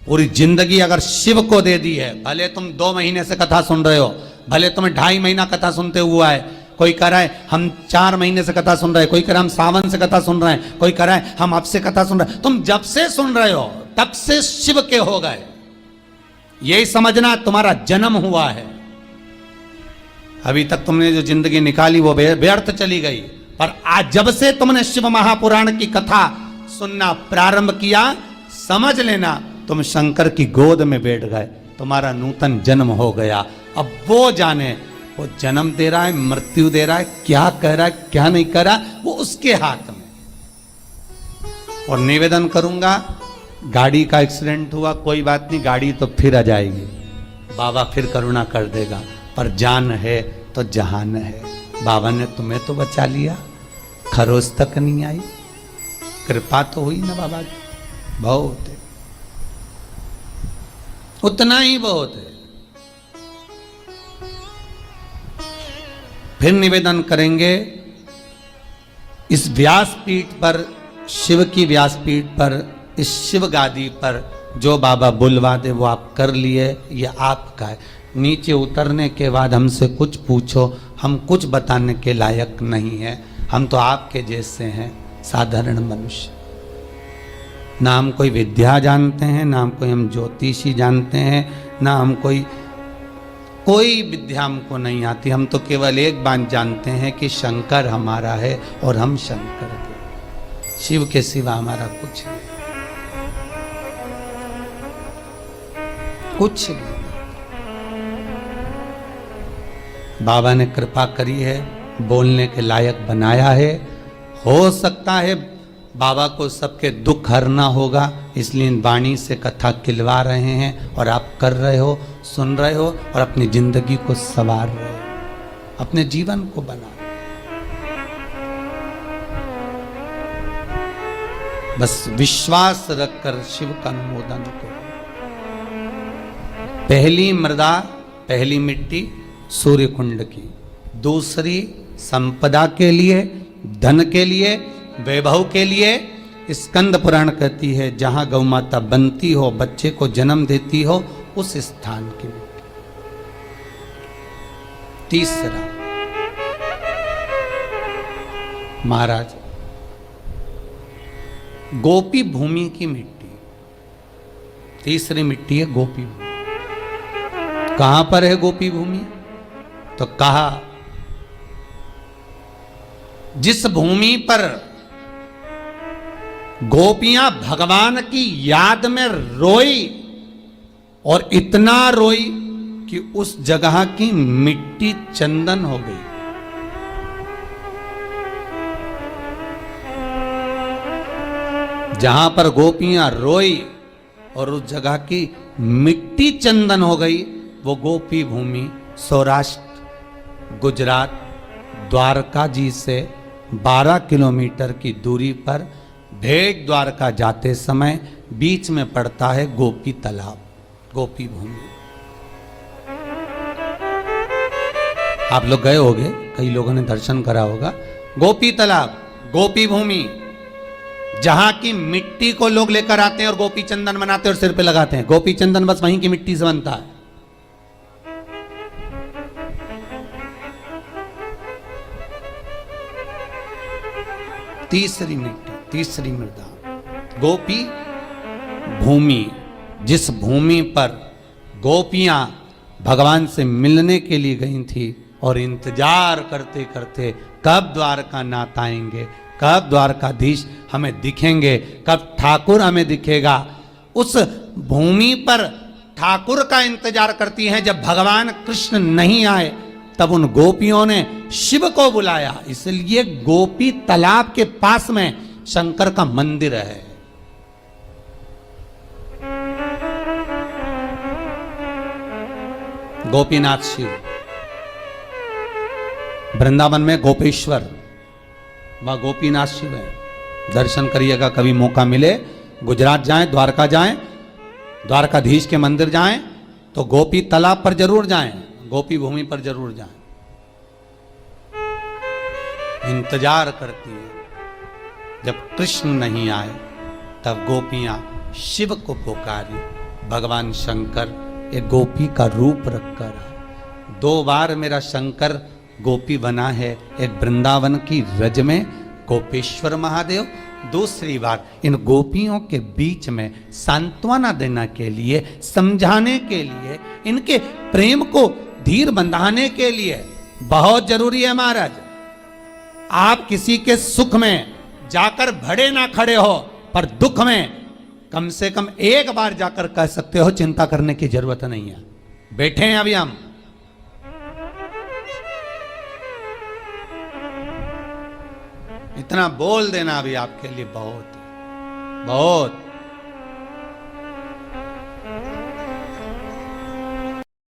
पूरी जिंदगी अगर शिव को दे दी है, भले तुम 2 महीने से कथा सुन रहे हो, भले तुम्हें 2.5 महीना कथा सुनते हुआ है, कोई कह रहा है हम 4 महीने से कथा सुन रहे हैं, कोई कह रहा है हम सावन से कथा सुन रहे हैं, कोई कह रहा है हम अब से कथा सुन रहे हैं, तुम जब से सुन रहे हो तब से शिव के हो गए, यही समझना तुम्हारा जन्म हुआ है। अभी तक तुमने जो जिंदगी निकाली वो व्यर्थ चली गई, पर आज जब से तुमने शिव महापुराण की कथा सुनना प्रारंभ किया, समझ लेना तुम शंकर की गोद में बैठ गए, तुम्हारा नूतन जन्म हो गया। अब वो जाने वो जन्म दे रहा है, मृत्यु दे रहा है, क्या कह रहा है क्या नहीं कह रहा, वो उसके हाथ में। और निवेदन करूंगा, गाड़ी का एक्सीडेंट हुआ कोई बात नहीं, गाड़ी तो फिर आ जाएगी, बाबा फिर करुणा कर देगा, पर जान है तो जहान है। बाबा ने तुम्हें तो बचा लिया, खरोच तक नहीं आई, कृपा तो हुई ना बाबा की, बहुत है, उतना ही बहुत है। फिर निवेदन करेंगे, इस व्यासपीठ पर, शिव की व्यासपीठ पर, इस शिव गादी पर जो बाबा बुलवा दे वो आप कर लिए, ये आपका है। नीचे उतरने के बाद हमसे कुछ पूछो, हम कुछ बताने के लायक नहीं है, हम तो आपके जैसे हैं, साधारण मनुष्य। ना हम कोई विद्या जानते हैं, ना हम कोई हम ज्योतिषी जानते हैं, ना हम कोई विद्या हमको नहीं आती। हम तो केवल एक बात जानते हैं कि शंकर हमारा है और हम शंकर के, शिव के सिवा हमारा कुछ नहीं, कुछ नहीं। बाबा ने कृपा करी है, बोलने के लायक बनाया है। हो सकता है बाबा को सबके दुख हरना होगा, इसलिए वाणी से कथा खिलवा रहे हैं, और आप कर रहे हो, सुन रहे हो, और अपनी जिंदगी को संवार रहे हो, अपने जीवन को बना रहे हो। बस विश्वास रखकर शिव का अनुमोदन करो। पहली मृदा, पहली मिट्टी सूर्य कुंड की, दूसरी संपदा के लिए, धन के लिए, वैभव के लिए। स्कंद पुराण कहती है जहां गौ माता बनती हो, बच्चे को जन्म देती हो, उस स्थान की मिट्टी। तीसरा महाराज गोपी भूमि की मिट्टी, तीसरी मिट्टी है गोपी भूमि। कहां पर है गोपी भूमि? तो कहा जिस भूमि पर गोपियां भगवान की याद में रोई, और इतना रोई कि उस जगह की मिट्टी चंदन हो गई। जहां पर गोपियां रोई और उस जगह की मिट्टी चंदन हो गई, वो गोपी भूमि सौराष्ट्र, गुजरात, द्वारका जी से 12 किलोमीटर की दूरी पर भेट द्वारका जाते समय बीच में पड़ता है गोपी तालाब, गोपी भूमि। आप लोग गए होंगे, कई लोगों ने दर्शन करा होगा। गोपी तालाब, गोपी भूमि, जहां की मिट्टी को लोग लेकर आते हैं और गोपी चंदन बनाते हैं और सिर पे लगाते हैं। गोपी चंदन बस वहीं की मिट्टी से बनता है। तीसरी मिट्टी, तीसरी मृदा, गोपी भूमि, जिस भूमि पर गोपियां भगवान से मिलने के लिए गई थी और इंतजार करते करते कब द्वारका नाथ आएंगे, कब द्वारकाधीश हमें दिखेंगे, कब ठाकुर हमें दिखेगा, उस भूमि पर ठाकुर का इंतजार करती हैं। जब भगवान कृष्ण नहीं आए तब उन गोपियों ने शिव को बुलाया, इसलिए गोपी तालाब के पास में शंकर का मंदिर है। गोपीनाथ शिव, वृंदावन में गोपेश्वर, वहां गोपीनाथ शिव है। दर्शन करिएगा कभी मौका मिले, गुजरात जाएं, द्वारका जाएं, द्वारकाधीश के मंदिर जाएं, तो गोपी तालाब पर जरूर जाएं, गोपी भूमि पर जरूर जाएं। इंतजार करती है, जब कृष्ण नहीं आए तब गोपियां शिव को पुकारी, भगवान शंकर एक गोपी का रूप रखकर है। 2 बार मेरा शंकर गोपी बना है, एक वृंदावन की रज में गोपेश्वर महादेव, दूसरी बार इन गोपियों के बीच में सांत्वना देने के लिए, समझाने के लिए, इनके प्रेम को धीर बंधाने के लिए। बहुत जरूरी है महाराज, आप किसी के सुख में जाकर भड़े ना खड़े हो, पर दुख में कम से कम एक बार जाकर कह सकते हो चिंता करने की जरूरत नहीं है, बैठे हैं अभी हम। इतना बोल देना अभी आपके लिए बहुत बहुत